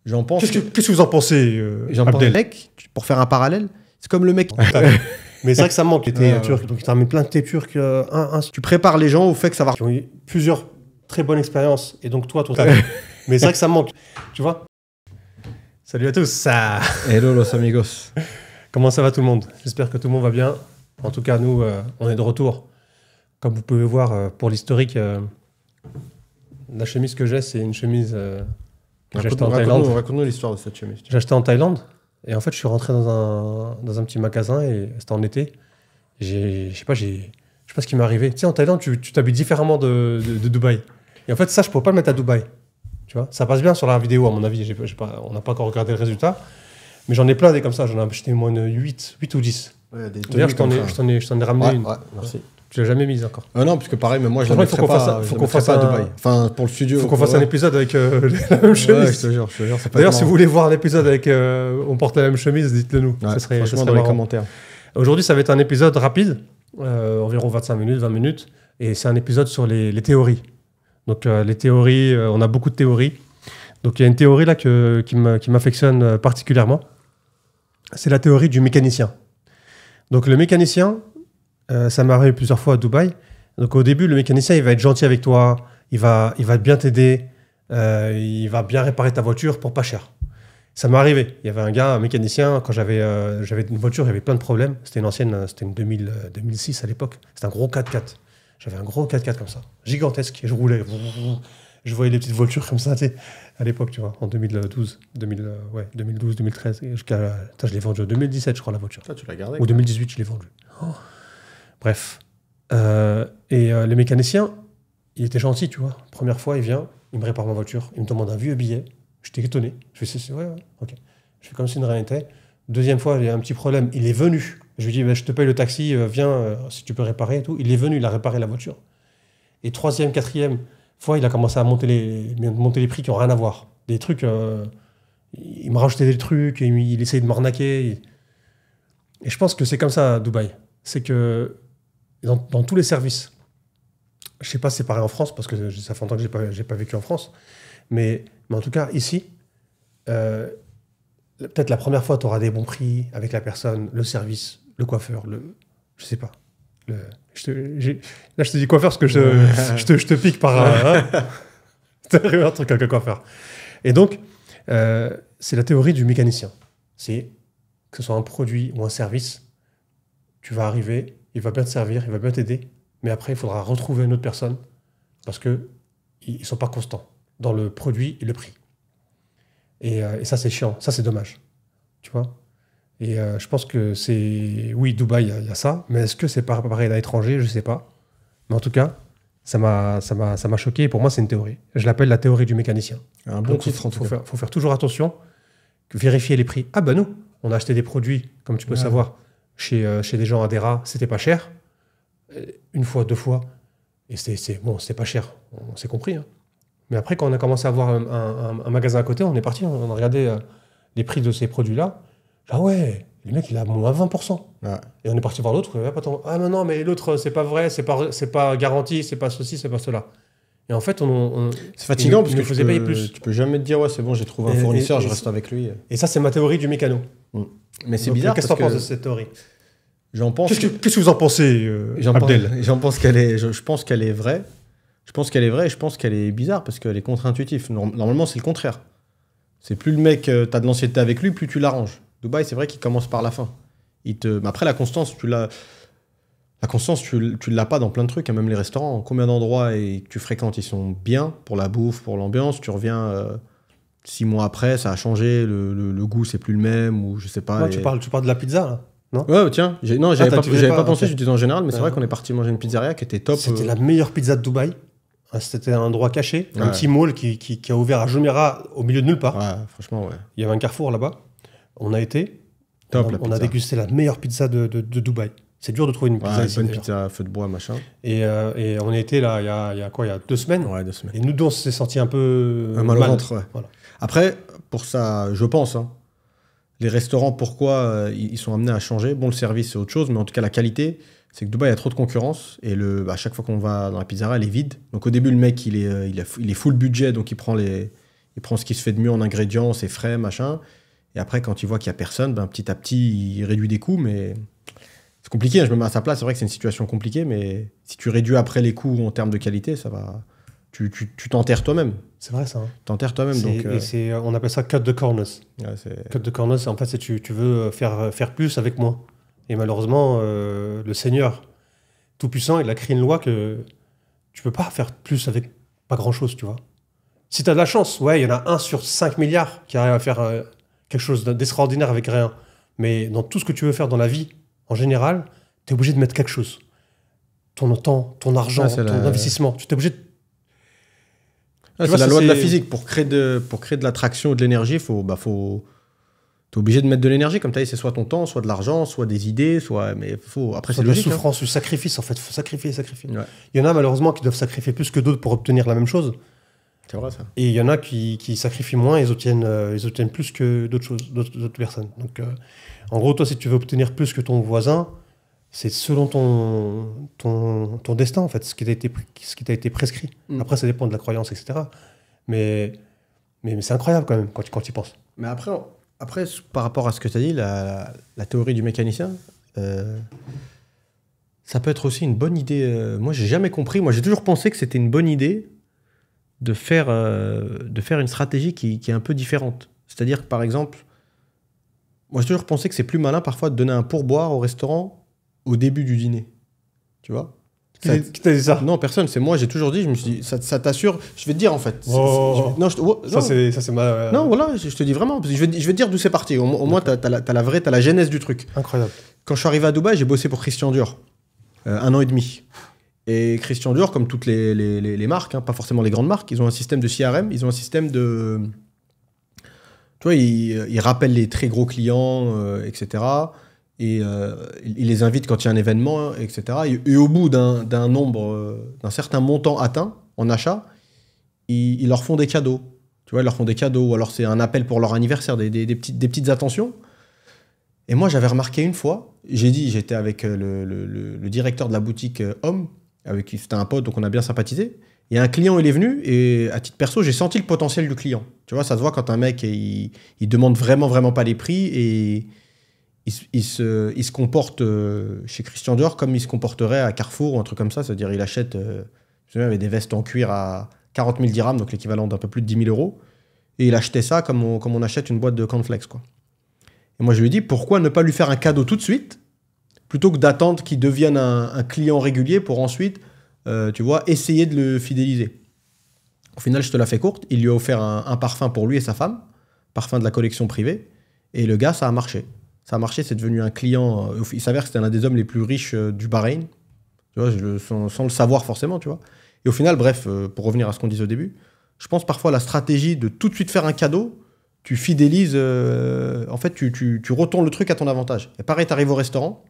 J'en pense. Qu'est-ce que vous en pensez, Abdel, mec, pour faire un parallèle, c'est comme le mec. Mais c'est vrai que ça manque. Les Turcs, donc tu ramènes plein de thé turcs. Tu prépares les gens au fait que ça va. Qui ont eu plusieurs très bonnes expériences. Et donc toi, mais c'est vrai que ça manque. Tu vois. Salut à tous. Hello los amigos. Comment ça va tout le monde? J'espère que tout le monde va bien. En tout cas, nous, on est de retour. Comme vous pouvez voir, pour l'historique, la chemise que j'ai, c'est une chemise que j'ai achetée en Thaïlande. Raconte-nous l'histoire de cette chemise. J'ai acheté en Thaïlande. Et en fait, je suis rentré dans un petit magasin et c'était en été. Je sais pas ce qui m'est arrivé. Tu sais, en Thaïlande, tu t'habilles différemment de Dubaï. Et en fait, ça, je ne pourrais pas le mettre à Dubaï. Tu vois, ça passe bien sur la vidéo, à mon avis. On n'a pas encore regardé le résultat. Mais j'en ai plein des comme ça. J'en ai acheté moins de 8 ou 10. Ouais, d'ailleurs, je t'en ai ramené une. Ouais, merci. Tu l'as jamais mise encore. Non, parce que pareil, mais moi, je ne la mettrai pas, faut qu'on fasse à Dubaï. Enfin, pour le studio. Faut qu'on fasse un épisode avec la même chemise. Ouais, je te jure. D'ailleurs, si vous voulez voir un épisode avec on porte la même chemise, dites-le nous. Ouais, ça serait franchement, dans les commentaires. Aujourd'hui, ça va être un épisode rapide, environ 25 minutes, 20 minutes. Et c'est un épisode sur les théories. Donc, les théories, on a beaucoup de théories. Donc, il y a une théorie là qui m'affectionne particulièrement. C'est la théorie du mécanicien. Donc, le mécanicien, ça m'est arrivé plusieurs fois à Dubaï. Donc, au début, le mécanicien, il va être gentil avec toi, il va bien t'aider, il va bien réparer ta voiture pour pas cher. Ça m'est arrivé. Il y avait un mécanicien, quand j'avais une voiture, il y avait plein de problèmes. C'était une ancienne, c'était une 2006 à l'époque. C'était un gros 4x4. J'avais un gros 4x4 comme ça, gigantesque, et je roulais. Je voyais les petites voitures comme ça, tu sais, à l'époque, tu vois, en 2012, 2013. Je l'ai vendu en 2017, je crois, la voiture. Ça, tu l'as gardé. Ou 2018, je l'ai vendu. Oh. Bref. Le mécanicien, il était gentil, tu vois. Première fois, il vient, il me répare ma voiture, il me demande un vieux billet. J'étais étonné. Je fais, ouais, ok. Je fais comme si de rien n'était. Deuxième fois, il y a un petit problème. Il est venu. Je lui dis, je te paye le taxi, viens, si tu peux réparer et tout. Il est venu, il a réparé la voiture. Et troisième, quatrième fois, il a commencé à monter les prix qui n'ont rien à voir. Des trucs, il me rajoutait des trucs, et il essayait de m'arnaquer. Et je pense que c'est comme ça à Dubaï. C'est que dans tous les services, je ne sais pas si c'est pareil en France, parce que ça fait longtemps que je n'ai pas vécu en France, mais en tout cas, ici, peut-être la première fois, tu auras des bons prix avec la personne, le service, le coiffeur, je sais pas. Là, je te dis coiffeur parce que je te pique par un truc avec le coiffeur. Et donc, c'est la théorie du mécanicien. C'est que ce soit un produit ou un service, tu vas arriver, il va bien te servir, il va bien t'aider, mais après, il faudra retrouver une autre personne parce qu'ils ne sont pas constants dans le produit et le prix. Et ça, c'est chiant. Ça, c'est dommage. Tu vois? Et je pense que c'est... Oui, Dubaï, il y a ça, mais est-ce que c'est pas pareil à l'étranger? Je ne sais pas. Mais en tout cas, ça m'a choqué. Et pour moi, c'est une théorie. Je l'appelle la théorie du mécanicien. Un bon titre, en tout cas. Il faut faire toujours attention, vérifier les prix. Ah ben nous, on a acheté des produits, comme tu peux savoir, chez des gens à Dera, c'était pas cher. Une fois, deux fois, et c'était pas cher. On s'est compris. Hein. Mais après, quand on a commencé à voir un magasin à côté, on est parti, on a regardé les prix de ces produits-là. Ah ouais, le mec, il a moins 20%. Ouais. Et on est parti voir l'autre. Ah non, mais l'autre, c'est pas vrai, c'est pas garanti, c'est pas ceci, c'est pas cela. Et en fait, c'est fatigant parce que faisait payer plus. Tu peux jamais te dire, ouais, c'est bon, j'ai trouvé un fournisseur, je reste avec lui. Et ça, c'est ma théorie du mécano. Mais c'est bizarre. Qu'est-ce que tu en penses de cette théorie? J'en pense. Qu'est-ce que vous en pensez, Abdel? J'en pense qu'elle est. Je pense qu'elle est vraie. Je pense qu'elle est vraie et je pense qu'elle est bizarre parce qu'elle est contre-intuitive. Normalement, c'est le contraire. C'est plus le mec, t'as de l'ancienneté avec lui, plus tu l'arranges. Dubaï, c'est vrai qu'il commence par la fin. Mais après, la constance, tu l'as pas dans plein de trucs, hein, même les restaurants. Combien d'endroits que tu fréquentes, ils sont bien pour la bouffe, pour l'ambiance. Tu reviens 6 mois après, ça a changé, le goût, c'est plus le même, ou je sais pas. Non, tu parles de la pizza, là? Non, ouais, tiens. J'avais pas pensé, je disais en général, mais c'est vrai qu'on est parti manger une pizzeria qui était top. C'était la meilleure pizza de Dubaï. C'était un endroit caché, un petit mall qui a ouvert à Jumeirah au milieu de nulle part. Ouais, franchement, ouais. Il y avait un carrefour là-bas. On a été. Top, on a dégusté la meilleure pizza de Dubaï. C'est dur de trouver une pizza ici. Une pizza à feu de bois, machin. Et on a été là, il y a 2 semaines. Ouais, 2 semaines. Et nous deux, on s'est sentis un peu mal au ventre, ouais. Voilà. Après, pour ça, je pense, hein, les restaurants, pourquoi ils sont amenés à changer? Bon, le service, c'est autre chose, mais en tout cas, la qualité, c'est que Dubaï, il y a trop de concurrence. Et à chaque fois qu'on va dans la pizzeria, elle est vide. Donc au début, le mec, il est full budget, donc il prend Il prend ce qui se fait de mieux en ingrédients, c'est frais, machin. Et après, quand il voit qu'il n'y a personne, ben, petit à petit, il réduit des coûts, mais c'est compliqué. Hein, je me mets à sa place, c'est vrai que c'est une situation compliquée, mais si tu réduis après les coûts en termes de qualité, ça va... Tu t'enterres toi-même. C'est vrai, ça. Hein. T'enterres toi-même. On appelle ça cut the corners. Ouais, cut the corners, en fait, c'est tu veux faire plus avec moins. Et malheureusement, le Seigneur Tout-Puissant, il a créé une loi que tu peux pas faire plus avec pas grand-chose, tu vois. Si tu as de la chance, ouais, il y en a 1 sur 5 milliards qui arrive à faire quelque chose d'extraordinaire avec rien. Mais dans tout ce que tu veux faire dans la vie, en général, tu es obligé de mettre quelque chose. Ton temps, ton argent, ton investissement. Tu es obligé de... c'est la loi de la physique. Pour créer de l'attraction ou de l'énergie, t'es obligé de mettre de l'énergie. Comme tu as dit, c'est soit ton temps, soit de l'argent, soit des idées, soit... Mais faut... Après, c'est logique. De la souffrance, du sacrifice, en fait. Il faut sacrifier. Ouais. Il y en a, malheureusement, qui doivent sacrifier plus que d'autres pour obtenir la même chose. C'est vrai, ça. Et il y en a qui sacrifient moins, ils obtiennent plus que d'autres personnes. Donc, en gros, toi, si tu veux obtenir plus que ton voisin, c'est selon ton destin, en fait, ce qui t'a été prescrit. Après, ça dépend de la croyance, etc. Mais c'est incroyable, quand même, quand tu y penses. Mais après, par rapport à ce que tu as dit, la théorie du mécanicien, ça peut être aussi une bonne idée. Moi, j'ai jamais compris. Moi, j'ai toujours pensé que c'était une bonne idée de faire une stratégie qui est un peu différente. C'est-à-dire que, par exemple, moi, j'ai toujours pensé que c'est plus malin, parfois, de donner un pourboire au restaurant au début du dîner. Tu vois ? Qui t'a dit ça ? Non, personne. C'est moi, j'ai toujours dit, je me suis dit, ça t'assure... Je vais te dire, en fait. Ça, c'est ma... Non, voilà, je te dis vraiment. Parce que je vais te dire d'où c'est parti. Au moins, t'as la genèse du truc. Incroyable. Quand je suis arrivé à Dubaï, j'ai bossé pour Christian Dior. 1 an et demi. Et Christian Dior, comme toutes les marques, hein, pas forcément les grandes marques, ils ont un système de CRM, ils ont un système de... Tu vois, ils rappellent les très gros clients, etc. Et ils les invitent quand il y a un événement, etc. Et au bout d'un certain montant atteint en achat, ils leur font des cadeaux. Tu vois, ils leur font des cadeaux, ou alors c'est un appel pour leur anniversaire, des petites attentions. Et moi, j'avais remarqué une fois, j'étais avec le directeur de la boutique Homme, avec qui c'était un pote, donc on a bien sympathisé. Et un client, il est venu, et à titre perso, j'ai senti le potentiel du client. Tu vois, ça se voit quand un mec, il demande vraiment pas les prix, et il se comporte chez Christian Dior comme il se comporterait à Carrefour ou un truc comme ça. C'est-à-dire, il achète, je me souviens, il y avait des vestes en cuir à 40 000 dirhams, donc l'équivalent d'un peu plus de 10 000 euros. Et il achetait ça comme on achète une boîte de cornflakes, quoi. Et moi, je lui ai dit, pourquoi ne pas lui faire un cadeau tout de suite, plutôt que d'attendre qu'il devienne un client régulier pour ensuite, tu vois, essayer de le fidéliser. Au final, je te la fais courte, il lui a offert un parfum pour lui et sa femme, parfum de la collection privée, et le gars, ça a marché. Ça a marché, c'est devenu un client. Il s'avère que c'était l'un des hommes les plus riches du Bahreïn, tu vois, sans le savoir forcément, tu vois. Et au final, bref, pour revenir à ce qu'on disait au début, je pense parfois la stratégie de tout de suite faire un cadeau, tu fidélises, en fait, tu retournes le truc à ton avantage. Et pareil, tu arrives au restaurant,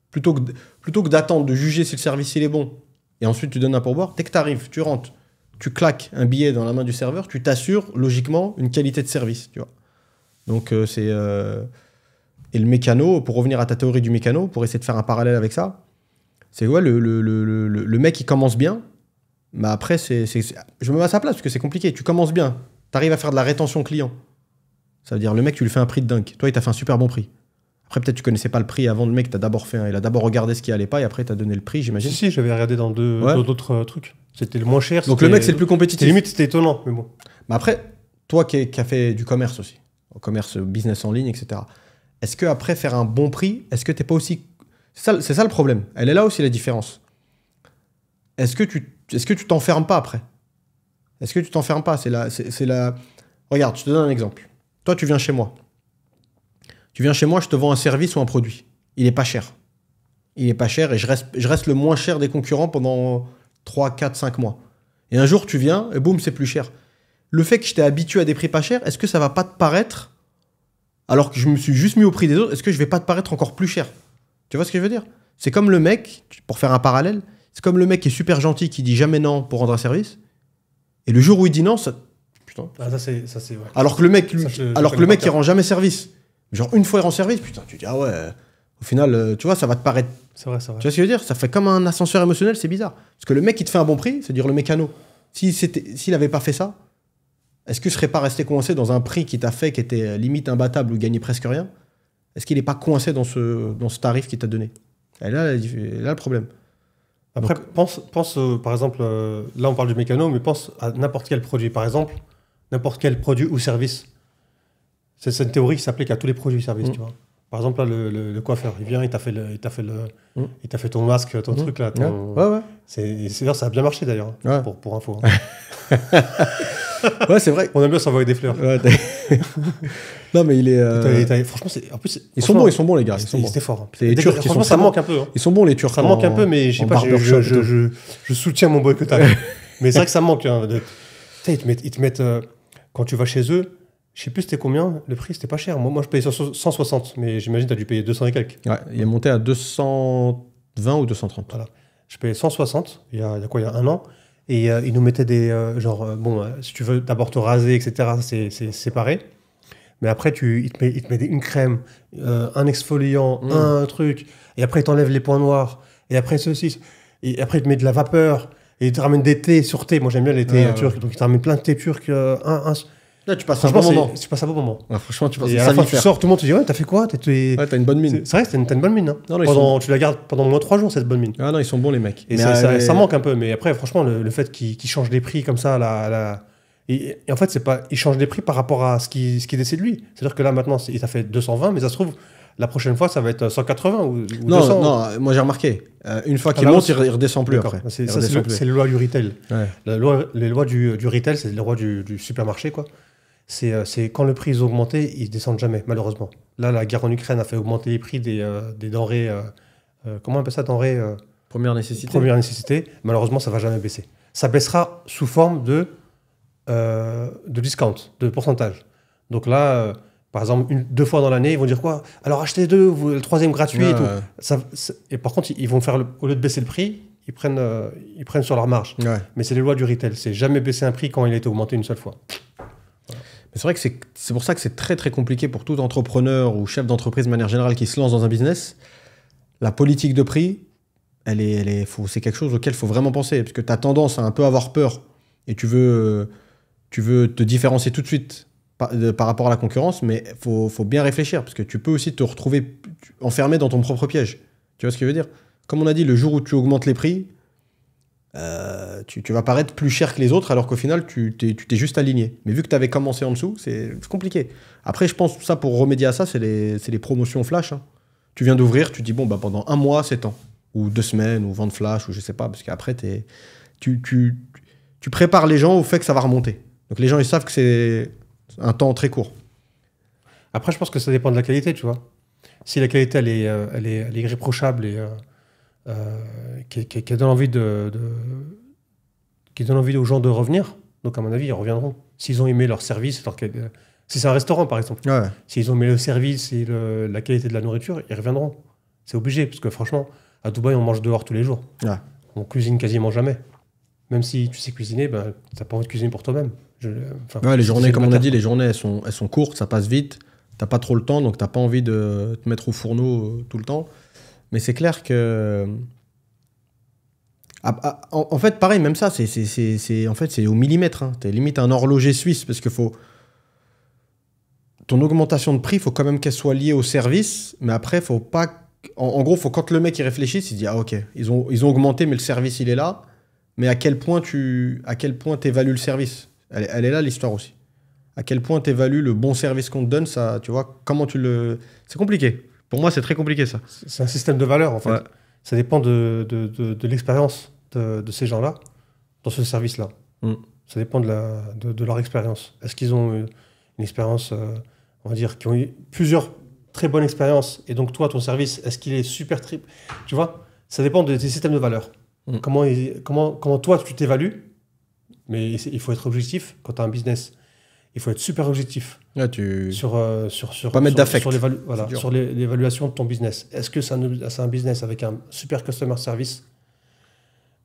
plutôt que d'attendre, de juger si le service il est bon, et ensuite tu donnes un pourboire, dès que tu arrives, tu rentres, tu claques un billet dans la main du serveur, tu t'assures logiquement une qualité de service, tu vois. Donc et le mécano, pour revenir à ta théorie du mécano, pour essayer de faire un parallèle avec ça, c'est ouais, le mec il commence bien, mais après je me mets à sa place parce que c'est compliqué. Tu commences bien, tu arrives à faire de la rétention client. Ça veut dire le mec tu lui fais un prix de dingue. Toi il t'a fait un super bon prix. Après peut-être tu connaissais pas le prix avant, le mec t'a d'abord fait il a d'abord regardé ce qui allait pas et après t'as donné le prix, j'imagine. Si, j'avais regardé dans d'autres trucs. C'était le moins cher. Donc le mec c'est le plus compétitif. Limite c'était étonnant, mais bon. Mais après, toi qui as fait du commerce aussi, commerce business en ligne, etc. Est-ce que après faire un bon prix, est-ce que t'es pas aussi... C'est ça le problème. Elle est là aussi la différence. Est-ce que tu t'enfermes pas après? Est-ce que tu t'enfermes pas? Regarde, je te donne un exemple. Toi, tu viens chez moi. Je te vends un service ou un produit. Il est pas cher. Et je reste le moins cher des concurrents pendant 3, 4, 5 mois. Et un jour, tu viens et boum, c'est plus cher. Le fait que je t'ai habitué à des prix pas chers, est-ce que ça va pas te paraître... Alors que je me suis juste mis au prix des autres, est-ce que je vais pas te paraître encore plus cher? Tu vois ce que je veux dire? C'est comme le mec, pour faire un parallèle, c'est comme le mec qui est super gentil, qui dit jamais non pour rendre un service, et le jour où il dit non, ça... Putain. Ah, ça c'est ouais. Alors que le mec, il rend jamais service. Genre une fois il rend service, putain, tu dis ah ouais, au final, tu vois, ça va te paraître... C'est vrai. Tu vois ce que je veux dire? Ça fait comme un ascenseur émotionnel, c'est bizarre. Parce que le mec, il te fait un bon prix, c'est-à-dire le mécano. S'il avait pas fait ça, est-ce que je serais pas resté coincé dans un prix qui t'a fait, qui était limite imbattable ou gagnait presque rien? Est-ce qu'il n'est pas coincé dans ce tarif qu'il t'a donné? Et là, le problème. Après, Donc, pense par exemple, là on parle du mécano, mais pense à n'importe quel produit. Par exemple, n'importe quel produit ou service. C'est une théorie qui s'applique à tous les produits et services, tu vois. Par exemple, là, le coiffeur, il vient, il t'a fait ton masque, ton truc là. Ouais. D'ailleurs, ça a bien marché d'ailleurs, Ouais. pour info. Hein. Ouais, c'est vrai. On aime bien s'envoyer des fleurs. Ouais, non, mais il est. Franchement, en plus, Ils sont bons, les gars. C'était fort. Hein. C'est les Turcs. Franchement, ça manque un peu. Hein. Ils sont bons, les Turcs. Ça manque un peu, mais je sais pas, je soutiens mon boycottage. Mais c'est vrai que ça manque. Hein, ils te mettent quand tu vas chez eux, je sais plus c'était combien, le prix, c'était pas cher. Moi, je payais 160, mais j'imagine que tu as dû payer 200 et quelques. Ouais, il est monté à 220 ou 230. Voilà. Je payais 160, il y a un an. Et ils nous mettaient des... si tu veux d'abord te raser, etc., c'est séparé. Mais après, ils te mettent une crème, un exfoliant, un truc. Et après, ils t'enlèvent les points noirs. Et après, ceci. Et après, ils te mettent de la vapeur. Et ils te ramènent des thés sur thé. Moi, j'aime bien les thés turcs. Donc, ils te ramènent plein de thés turcs. Là, tu passes un bon moment. Tu passes un bon moment. Ouais, franchement, tu passes et à la fin, tu sors, tout le monde te dit, ouais, t'as fait quoi? Ouais, t'as une bonne mine. C'est vrai que t'as une bonne mine. Hein. Non, tu la gardes pendant au moins 3 jours, cette bonne mine. Ah non, ils sont bons, les mecs. Et ça manque un peu. Mais après, franchement, le fait qu'ils changent les prix comme ça, et en fait, ils changent les prix par rapport à ce qui décide lui. C'est-à-dire que là, maintenant, il t'a fait 220, mais ça se trouve, la prochaine fois, ça va être 180 ou 200. Non, moi j'ai remarqué. Une fois qu'il monte, il redescend plus après. C'est les lois du retail. Ouais. Les lois du retail, c'est les lois du supermarché, quoi. C'est quand le prix est augmenté, ils descendent jamais, malheureusement. Là, la guerre en Ukraine a fait augmenter les prix des denrées. Comment on appelle ça, denrées Première nécessité. Première nécessité. Malheureusement, ça va jamais baisser. Ça baissera sous forme de discount, de pourcentage. Donc là, par exemple, 2 fois dans l'année, ils vont dire quoi? Alors achetez 2, le 3e gratuit et tout. Et par contre, ils vont faire au lieu de baisser le prix, ils prennent sur leur marge. Ouais. Mais c'est les lois du retail. C'est jamais baisser un prix quand il a été augmenté une seule fois. C'est vrai que c'est pour ça que c'est très très compliqué pour tout entrepreneur ou chef d'entreprise de manière générale qui se lance dans un business. La politique de prix, c'est quelque chose auquel il faut vraiment penser. Parce que tu as tendance à un peu avoir peur et tu veux te différencier tout de suite par rapport à la concurrence, mais il faut bien réfléchir parce que tu peux aussi te retrouver enfermé dans ton propre piège. Tu vois ce que je veux dire? Comme on a dit, le jour où tu augmentes les prix, tu vas paraître plus cher que les autres alors qu'au final, tu t'es juste aligné. Mais vu que tu avais commencé en dessous, c'est compliqué. Après, je pense que ça, pour remédier à ça, c'est les promotions flash. Hein. Tu viens d'ouvrir, tu dis, bon, bah, pendant 1 mois, c'est temps. Ou 2 semaines, ou vente flash, ou je sais pas. Parce qu'après, tu prépares les gens au fait que ça va remonter. Donc les gens, ils savent que c'est un temps très court. Après, je pense que ça dépend de la qualité, tu vois. Si la qualité, elle est irréprochable et qui donne envie qui donne envie aux gens de revenir, donc à mon avis, ils reviendront. S'ils ont aimé leur service, si c'est un restaurant, par exemple, Ouais. s'ils ont aimé le service et la qualité de la nourriture, ils reviendront. C'est obligé, parce que franchement, à Dubaï, on mange dehors tous les jours. Ouais. On cuisine quasiment jamais. Même si tu sais cuisiner, ben, tu n'as pas envie de cuisiner pour toi-même. Les journées, comme on a dit, les journées, elles sont courtes, ça passe vite. T'as pas trop le temps, donc t'as pas envie de te mettre au fourneau tout le temps. Mais c'est clair que... en fait, pareil, même ça, c'est au millimètre. Hein. T'es limite un horloger suisse, parce que ton augmentation de prix, il faut quand même qu'elle soit liée au service, mais après, faut pas... En gros, faut quand le mec il réfléchisse, il dit, ah ok, ils ont augmenté, mais le service, il est là. Mais à quel point t'évalues le service? Elle est là, l'histoire aussi. À quel point t'évalues le bon service qu'on te donne, ça, tu vois, comment tu le... C'est compliqué. Pour moi, c'est très compliqué, ça. C'est un système de valeurs, en fait. Ouais. Ça dépend de l'expérience de ces gens-là dans ce service-là. Ça dépend de leur expérience. Est-ce qu'ils ont une expérience, on va dire, qui ont eu plusieurs très bonnes expériences, et donc toi, ton service, est-ce qu'il est super triple? Tu vois, ça dépend des systèmes de valeurs. Comment toi, tu t'évalues? Mais il faut être objectif quand tu as un business. Il faut être super objectif. Là, pas mettre d'affect. Sur l'évaluation de ton business. Est-ce que c'est un business avec un super customer service?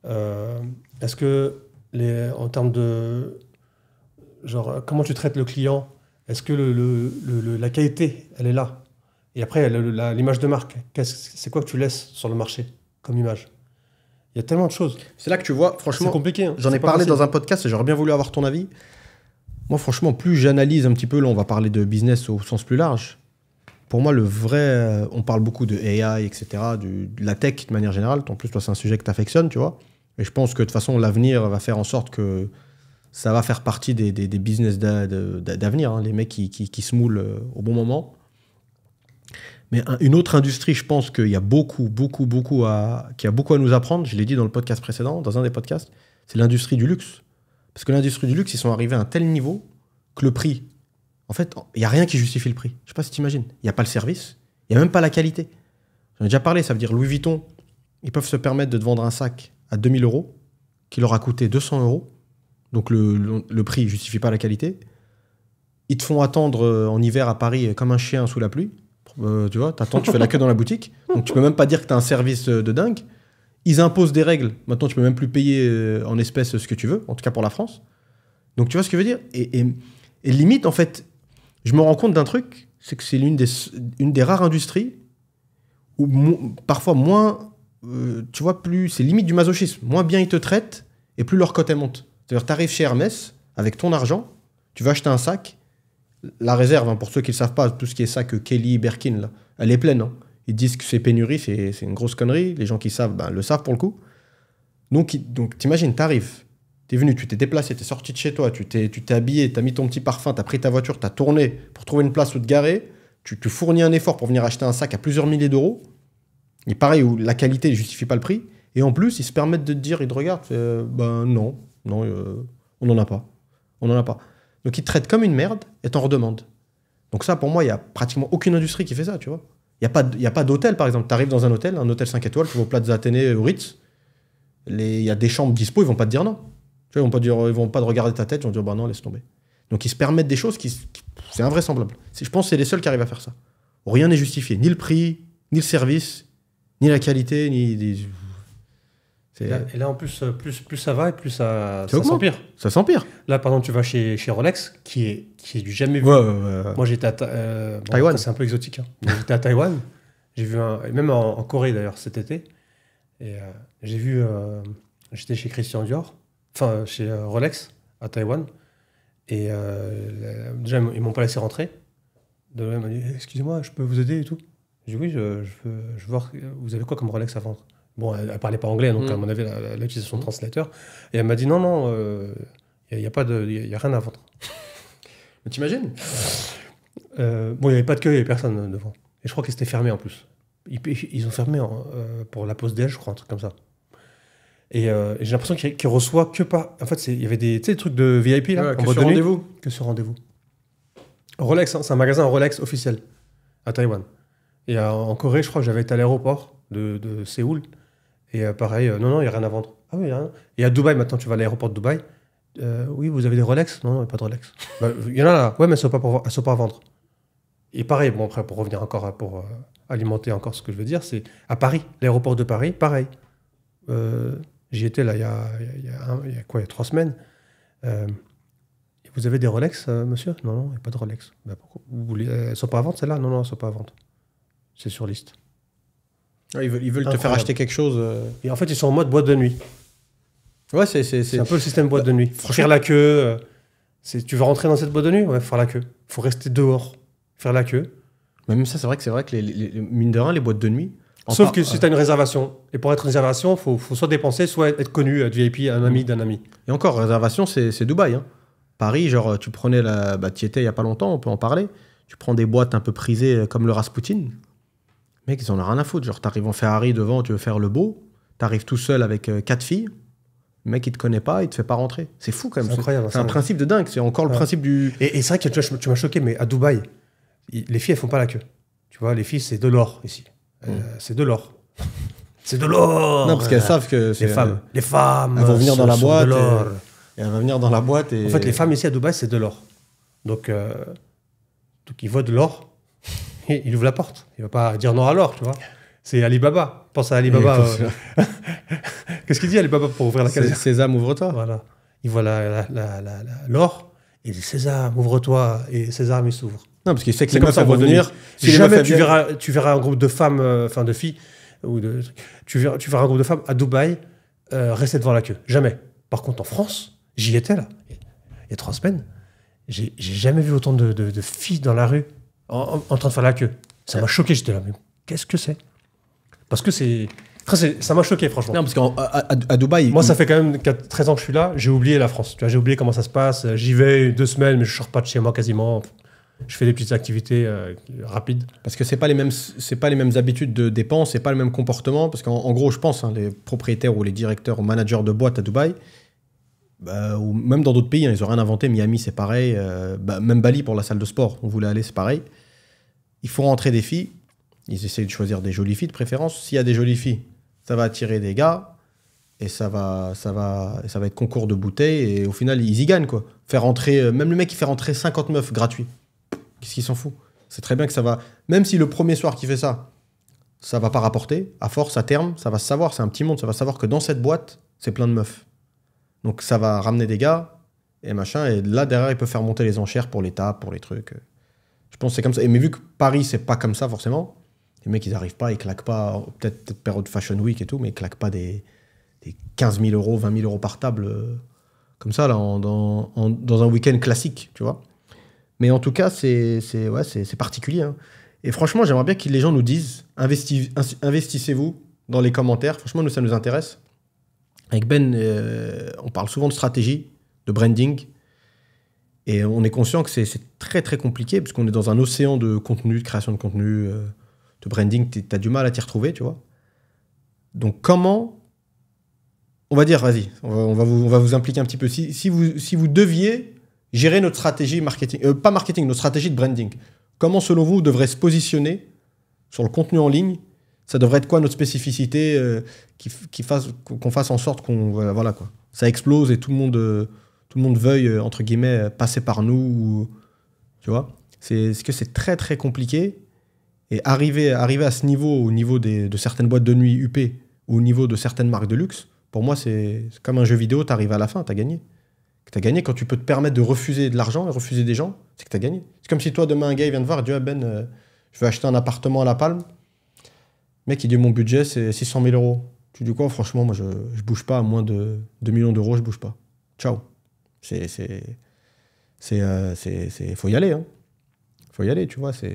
Est-ce que, en termes de... Genre, comment tu traites le client? Est-ce que la qualité, elle est là? Et après, l'image de marque. C'est quoi que tu laisses sur le marché comme image? Il y a tellement de choses. C'est là que tu vois, franchement, c'est compliqué. Hein. J'en ai parlé dans un podcast et j'aurais bien voulu avoir ton avis. Moi, franchement, plus j'analyse un petit peu, là, on va parler de business au sens plus large. Pour moi, le vrai, on parle beaucoup de AI, etc., de la tech de manière générale. En plus, toi, c'est un sujet que tu affectionnes, tu vois. Et je pense que de toute façon, l'avenir va faire en sorte que ça va faire partie des business d'avenir, hein, les mecs qui se moulent au bon moment. Mais une autre industrie, je pense qu'il y a beaucoup à nous apprendre. Je l'ai dit dans le podcast précédent, dans un des podcasts, c'est l'industrie du luxe. Parce que l'industrie du luxe, ils sont arrivés à un tel niveau que le prix, en fait, il n'y a rien qui justifie le prix. Je ne sais pas si tu imagines. Il n'y a pas le service, il n'y a même pas la qualité. J'en ai déjà parlé, ça veut dire Louis Vuitton, ils peuvent se permettre de te vendre un sac à 2000 euros, qui leur a coûté 200 euros. Donc le prix ne justifie pas la qualité. Ils te font attendre en hiver à Paris comme un chien sous la pluie. Tu vois, t'attends, tu fais la queue dans la boutique. Donc tu peux même pas dire que tu as un service de dingue. Ils imposent des règles. Maintenant, tu peux même plus payer en espèces ce que tu veux, en tout cas pour la France. Donc tu vois ce que je veux dire, et limite, en fait, je me rends compte d'un truc, c'est que c'est une des rares industries où parfois moins, tu vois, plus, c'est limite du masochisme. Moins bien ils te traitent et plus leur cote elle monte. C'est-à-dire, tu arrives chez Hermès avec ton argent, tu vas acheter un sac, la réserve, hein, pour ceux qui ne le savent pas, tout ce qui est sac Kelly, Birkin, là, elle est pleine. Hein. Ils disent que c'est pénurie, c'est une grosse connerie. Les gens qui savent, le savent pour le coup. Donc t'imagines, t'arrives, t'es venu, tu t'es déplacé, t'es sorti de chez toi, tu t'es habillé, t'as mis ton petit parfum, t'as pris ta voiture, t'as tourné pour trouver une place où te garer, tu fournis un effort pour venir acheter un sac à plusieurs milliers d'euros. Et pareil, où la qualité ne justifie pas le prix. Et en plus, ils se permettent de te dire, ils te regardent, non, on n'en a pas. On n'en a pas. Donc ils te traitent comme une merde et t'en redemandent. Donc ça, pour moi, il n'y a pratiquement aucune industrie qui fait ça, tu vois. Il n'y a pas d'hôtel, par exemple. Tu arrives dans un hôtel 5 étoiles, tu vas au Plaza Athénée, au Ritz, il y a des chambres dispo, ils vont pas te dire non. Tu vois, ils vont pas te regarder ta tête, ils vont dire bah non, laisse tomber. Donc ils se permettent des choses c'est invraisemblable. Je pense que c'est les seuls qui arrivent à faire ça. Rien n'est justifié, ni le prix, ni le service, ni la qualité, ni... Et là, en plus, plus ça va et plus ça s'empire. Ça s'empire. Là, par exemple, tu vas chez Rolex, qui est du jamais vu. Moi, j'étais à Taïwan. C'est un peu exotique. Hein. J'étais à Taïwan. J'ai vu même en Corée, d'ailleurs, cet été. Et j'ai vu... j'étais chez Christian Dior, enfin, chez Rolex, à Taïwan. Et déjà, ils m'ont pas laissé rentrer. De là, il m'a dit « Excusez-moi, je peux vous aider et tout ?» J'ai dit « Oui, je veux voir... Vous avez quoi comme Rolex à vendre ?» Bon, elle parlait pas anglais, donc à mon avis, elle a utilisé son translateur. Et elle m'a dit non, il n'y a rien à vendre. Mais t'imagines Bon, il n'y avait pas de queue, il n'y avait personne devant. Et je crois que c'était fermé en plus. Ils ont fermé pour la pause déj, je crois, un truc comme ça. Et j'ai l'impression qu'il reçoit que pas. En fait, il y avait des trucs de VIP là, en mode rendez-vous. Que sur rendez-vous. Rolex, hein, c'est un magasin Rolex officiel à Taïwan. Et en Corée, je crois que j'avais été à l'aéroport de Séoul. Et pareil, non, il n'y a rien à vendre. Ah oui, il n'y a rien. Et à Dubaï, maintenant, tu vas à l'aéroport de Dubaï. Oui, vous avez des Rolex? Non, il n'y a pas de Rolex. Il y en a là. Ouais, mais elles ne sont pas à vendre. Et pareil, bon, après, pour revenir encore, pour alimenter encore ce que je veux dire, c'est à Paris, l'aéroport de Paris, pareil. J'y étais là, il y a 3 semaines. Vous avez des Rolex, monsieur? Non, il n'y a pas de Rolex. Pourquoi elles ne sont pas à vendre, celles-là? Non, elles ne sont pas à vendre. C'est sur liste. Ils veulent te faire acheter quelque chose. Et en fait, ils sont en mode boîte de nuit. Ouais, c'est un peu le système boîte de nuit. Faut faire la queue. Tu veux rentrer dans cette boîte de nuit? Ouais, faut faire la queue. Faut rester dehors, faire la queue. Mais même ça, c'est vrai que mine de rien, les boîtes de nuit. Sauf que si tu as une réservation. Et pour être une réservation, faut soit dépenser, soit être connu, être VIP, un ami d'un ami. Et encore, réservation, c'est Dubaï. Hein. Paris, genre, tu prenais tu y étais il n'y a pas longtemps, on peut en parler. Tu prends des boîtes un peu prisées comme le Rasputin. Mec, ils en ont rien à foutre. Genre, t'arrives en Ferrari devant, tu veux faire le beau. T'arrives tout seul avec 4 filles. Le mec, il te connaît pas, il te fait pas rentrer. C'est fou quand même. C'est incroyable. C'est un principe de dingue. C'est encore le principe du... Et c'est vrai que tu m'as choqué, mais à Dubaï, les filles, elles font pas la queue. Tu vois, les filles, c'est de l'or ici. C'est de l'or. C'est de l'or. Non, parce qu'elles savent que... Les femmes... Elles vont venir dans la boîte. Et elles vont venir dans la boîte et... En fait, les femmes ici à Dubaï, c'est de l'or. Donc ils voient de l'or. Il ouvre la porte. Il ne va pas dire non à l'or, tu vois. C'est Alibaba. Pense à Alibaba. Qu'est-ce qu'il dit Alibaba pour ouvrir la casier? Sésame, ouvre-toi. Voilà. Il voit l'or. Il dit Sésame, ouvre-toi. Et Sésame, il s'ouvre. Non, parce qu'il sait que les meufs vont venir. Si jamais tu verras un groupe de femmes, enfin de filles, tu verras un groupe de femmes à Dubaï rester devant la queue. Jamais. Par contre, en France, j'y étais là, il y a 3 semaines. J'ai jamais vu autant de filles dans la rue en train de faire la queue. Ça m'a choqué, j'étais là, mais qu'est-ce que c'est? Parce que ça m'a choqué, franchement. Non, parce qu'à Dubaï... Moi, ça fait quand même 13 ans que je suis là, j'ai oublié la France. Tu vois, j'ai oublié comment ça se passe. J'y vais 2 semaines, mais je sors pas de chez moi quasiment. Je fais des petites activités rapides. Parce que c'est pas les mêmes habitudes de dépenses, c'est pas le même comportement. Parce qu'en gros, je pense, les propriétaires ou les directeurs ou managers de boîtes à Dubaï, ou même dans d'autres pays, ils ont rien inventé. Miami, c'est pareil. Même Bali pour la salle de sport, on voulait aller, c'est pareil. Il faut rentrer des filles. Ils essayent de choisir des jolies filles de préférence. S'il y a des jolies filles, ça va attirer des gars et ça va être concours de bouteilles et au final, ils y gagnent, quoi. Faire rentrer, même le mec qui fait rentrer 50 meufs gratuits. Qu'est-ce qu'il s'en fout? C'est très bien que ça va... Même si le premier soir qu'il fait ça, ça va pas rapporter, à force, à terme, ça va se savoir, c'est un petit monde, ça va savoir que dans cette boîte, c'est plein de meufs. Donc ça va ramener des gars et machin, et là, derrière, il peut faire monter les enchères pour les tables, pour les trucs. Je pense que c'est comme ça. Mais vu que Paris, c'est pas comme ça, forcément, les mecs, ils arrivent pas, ils claquent pas, peut-être période Fashion Week et tout, mais ils claquent pas des 15 000 euros, 20 000 euros par table, comme ça, là, dans un week-end classique, tu vois. Mais en tout cas, c'est particulier. Hein. Et franchement, j'aimerais bien que les gens nous disent investissez-vous dans les commentaires. Franchement, nous, ça nous intéresse. Avec Ben, on parle souvent de stratégie, de branding. Et on est conscient que c'est très, très compliqué parce qu'on est dans un océan de contenu, de création de contenu, de branding. Tu as du mal à t'y retrouver, tu vois. Donc, comment... On va dire, vas-y, on va vous impliquer un petit peu. Si vous deviez... gérer notre stratégie marketing, pas marketing, notre stratégie de branding. Comment, selon vous, devrait se positionner sur le contenu en ligne? Ça devrait être quoi notre spécificité qu'on fasse en sorte voilà, quoi. Ça explose et tout le monde veuille, entre guillemets, passer par nous. Tu vois? C'est que c'est très, très compliqué. Et arriver à ce niveau, au niveau de certaines boîtes de nuit UP, ou au niveau de certaines marques de luxe, pour moi, c'est comme un jeu vidéo, tu arrives à la fin, tu as gagné. Tu as gagné quand tu peux te permettre de refuser de l'argent et refuser des gens, c'est que tu as gagné. C'est comme si toi, demain, un gars il vient te voir et dit ah Ben, je veux acheter un appartement à La Palme. Le mec, il dit mon budget, c'est 600 000 euros. Tu dis quoi? Franchement, moi, je bouge pas à moins de 2 millions d'euros, je bouge pas. Ciao. Faut y aller. Hein. Faut y aller, tu vois. C'est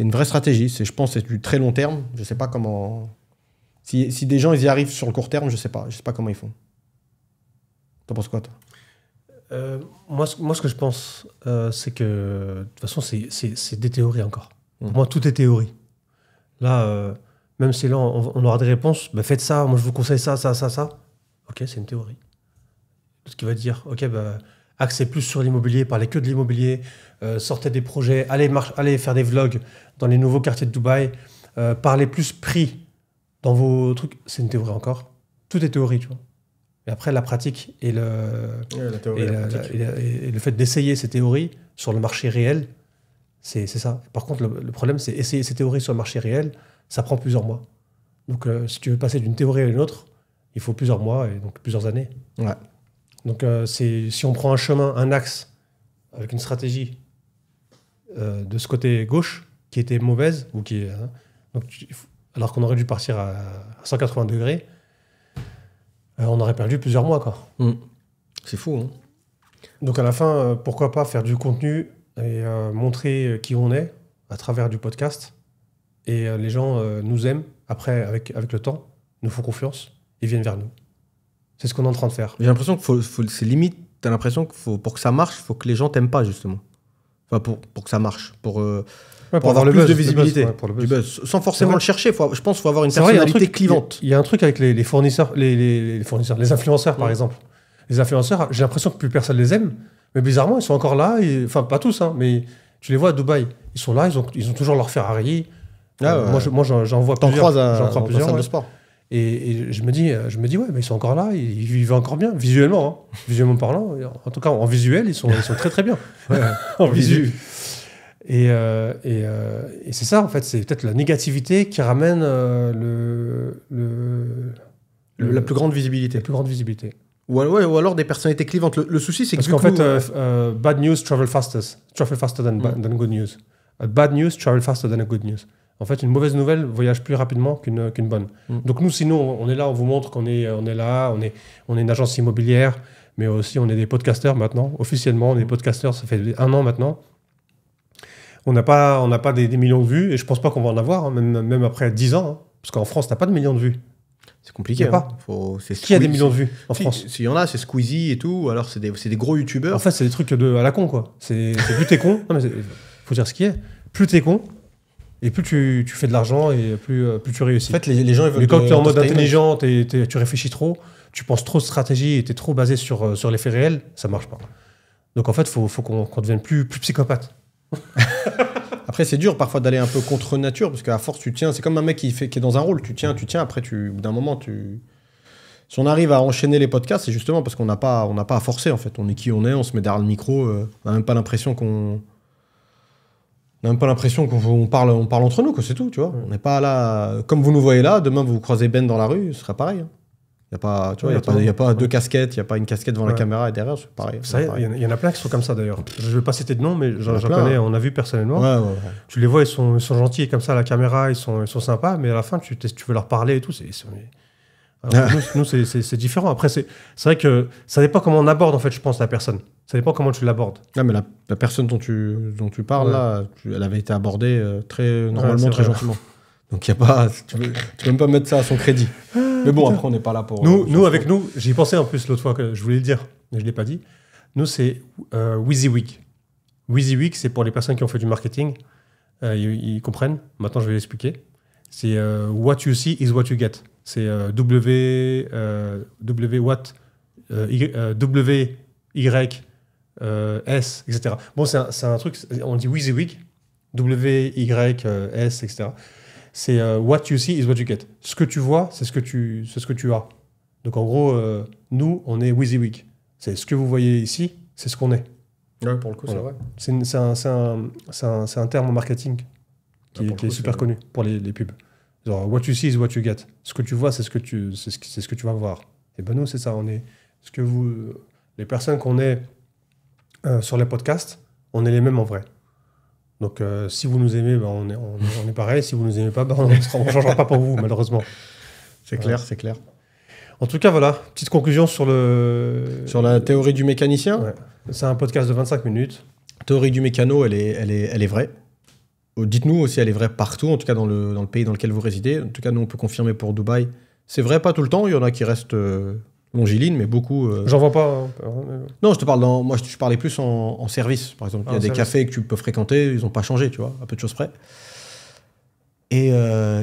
une vraie stratégie. Je pense que c'est du très long terme. Je sais pas comment. Si des gens ils y arrivent sur le court terme, je sais pas comment ils font. T'en penses quoi, toi? Moi, ce que je pense, c'est que de toute façon, c'est des théories encore. Pour moi, tout est théorie. Là, même si là, on aura des réponses, bah, faites ça, moi je vous conseille ça. Ok, c'est une théorie. Ce qui va dire, ok, bah, axez plus sur l'immobilier, parlez que de l'immobilier, sortez des projets, allez faire des vlogs dans les nouveaux quartiers de Dubaï, parlez plus prix dans vos trucs. C'est une théorie encore. Tout est théorie, tu vois. Et après, la pratique et le fait d'essayer ces théories sur le marché réel, c'est ça. Par contre, le problème, c'est essayer ces théories sur le marché réel, ça prend plusieurs mois. Donc, si tu veux passer d'une théorie à une autre, il faut plusieurs mois et donc plusieurs années. Ouais. Donc, si on prend un chemin, un axe, avec une stratégie de ce côté gauche, qui était mauvaise, ou qui, alors qu'on aurait dû partir à 180 degrés, on aurait perdu plusieurs mois, quoi. C'est fou, hein. Donc à la fin, pourquoi pas faire du contenu et montrer qui on est à travers du podcast. Et les gens nous aiment, après, avec le temps, nous font confiance, ils viennent vers nous. C'est ce qu'on est en train de faire. J'ai l'impression que c'est limite, t'as l'impression que pour que ça marche, il faut que les gens t'aiment pas, justement. Enfin, pour que ça marche, pour avoir plus de visibilité, du buzz. Sans forcément le chercher. Je pense qu'il faut avoir une personnalité clivante. Il y a un truc avec les fournisseurs, les les influenceurs, par exemple. Les influenceurs, j'ai l'impression que plus personne les aime, mais bizarrement, ils sont encore là. Enfin, pas tous, hein, mais tu les vois à Dubaï. Ils sont là, ils ont toujours leur Ferrari. Moi, j'en vois plusieurs. J'en crois plusieurs. Salle de sport. Et je me dis, ouais, mais ils sont encore là, ils vivent encore bien, visuellement. Hein. Visuellement parlant, en tout cas, en visuel, ils sont très, très bien. En visu. Et c'est ça, en fait, c'est peut-être la négativité qui ramène la plus grande visibilité. La plus grande visibilité. Ou alors des personnalités clivantes. Le souci, c'est que parce qu'en fait, bad news travel faster than good news. Bad news travel faster than a good news. En fait, une mauvaise nouvelle voyage plus rapidement qu'une bonne. Donc nous, sinon, on est là, on vous montre qu'on est là, on est une agence immobilière, mais aussi on est des podcasteurs maintenant. Officiellement, on est des podcasteurs, ça fait 1 an maintenant. On n'a pas des millions de vues, et je pense pas qu'on va en avoir, hein, même après 10 ans. Hein, parce qu'en France, t'as pas de millions de vues. C'est compliqué. Pas. Qui a des millions de vues en France? S'il y en a, c'est Squeezie et tout, alors c'est des gros youtubeurs. En fait, c'est des trucs à la con, quoi. C'est plus t'es con, non, mais faut dire ce qui est. Plus t'es con, et plus tu fais de l'argent, et plus tu réussis. En fait, les gens ils veulent. Mais quand tu es en mode intelligent, tu réfléchis trop, tu penses trop de stratégie, et tu es trop basé sur les faits réels, ça marche pas. Donc en fait, faut qu'on devienne plus psychopathe. Après, c'est dur parfois d'aller un peu contre nature, parce qu'à force, tu tiens. C'est comme un mec qui est dans un rôle. Tu tiens. Après, au bout d'un moment, si on arrive à enchaîner les podcasts, c'est justement parce qu'on n'a pas à forcer, en fait. On est qui on est, on se met derrière le micro. On n'a même pas l'impression qu'on parle entre nous, que c'est tout, tu vois. On n'est pas là. Comme vous nous voyez là, demain, vous croisez Ben dans la rue, ce sera pareil. Hein. Il n'y a pas deux casquettes, il n'y a pas une casquette devant la caméra et derrière, c'est pareil. Il y en a plein qui sont comme ça d'ailleurs. Je ne vais pas citer de nom, mais j'en connais, on a vu personnellement. Ouais. Tu les vois, ils sont gentils comme ça à la caméra, ils sont sympas, mais à la fin, tu veux leur parler et tout. Nous, c'est différent. Après, c'est vrai que ça dépend comment on aborde, en fait, je pense, la personne. Ça dépend comment tu l'abordes. Non, mais la personne dont tu parles, là, elle avait été abordée normalement, très gentiment. Donc, y a pas, tu peux même pas mettre ça à son crédit. Mais bon, après, on n'est pas là pour... Avec nous, j'y pensais en plus l'autre fois que je voulais le dire, mais je ne l'ai pas dit. Nous, c'est WYSIWYG. WYSIWYG, c'est pour les personnes qui ont fait du marketing. Ils comprennent. Maintenant, je vais l'expliquer. C'est What you see is what you get. C'est W, Y, S, etc. Bon, c'est un truc, on dit WYSIWYG, W, Y, S, etc. C'est what you see is what you get. Ce que tu vois, c'est ce que tu as. Donc en gros, nous, on est WYSIWYG. C'est ce que vous voyez ici, c'est ce qu'on est. Ouais, pour le coup, voilà. C'est vrai. C'est un terme en marketing qui est super connu pour les pubs. Genre, what you see is what you get. Ce que tu vois, c'est ce que tu vas voir. Et ben nous, c'est ça. On est les personnes qu'on est sur les podcasts, on est les mêmes en vrai. Donc, si vous nous aimez, ben, on est pareil. Si vous nous aimez pas, ben, on ne changera pas pour vous, malheureusement. C'est clair, c'est clair. En tout cas, voilà. Petite conclusion sur la théorie du mécanicien. Ouais. C'est un podcast de 25 minutes. La théorie du mécano, elle est vraie. Dites-nous aussi, elle est vraie partout, en tout cas dans le pays dans lequel vous résidez. En tout cas, nous, on peut confirmer pour Dubaï. C'est vrai, pas tout le temps. Il y en a qui restent longilines, mais beaucoup... J'en vois pas. Non, moi, je parlais plus en service, par exemple. Il y a des cafés que tu peux fréquenter, ils n'ont pas changé, tu vois, à peu de choses près. Ouais,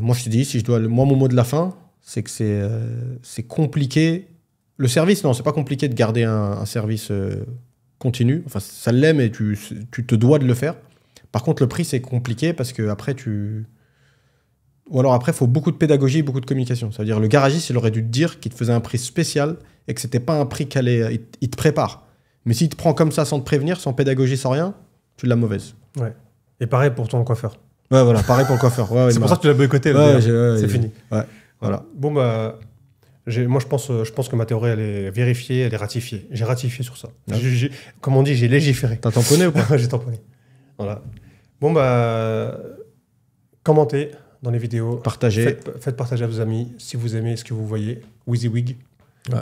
moi, je te dis, moi, mon mot de la fin, c'est que c'est compliqué. Le service, non, c'est pas compliqué de garder un service continu. Enfin, ça l'est, mais tu te dois de le faire. Par contre, le prix, c'est compliqué parce que après, Ou alors après, il faut beaucoup de pédagogie, beaucoup de communication. Ça veut dire le garagiste, il aurait dû te dire qu'il te faisait un prix spécial et que c'était pas un prix il te prépare. Mais s'il te prend comme ça sans te prévenir, sans pédagogie, sans rien, tu l'as mauvaise. Ouais. Et pareil pour ton coiffeur. Ouais, voilà, pareil pour le coiffeur. Ouais, c'est pour ça que tu l'as boycotté. C'est fini. Ouais, voilà. Bon, bah, moi, je pense que ma théorie, elle est vérifiée, elle est ratifiée. J'ai ratifié sur ça. Ouais. Comme on dit, j'ai légiféré. T'as tamponné ou pas? J'ai tamponné. Voilà. Bon, bah, commentez dans les vidéos. Partagez. Faites partager à vos amis si vous aimez ce que vous voyez. WYSIWYG. Ouais.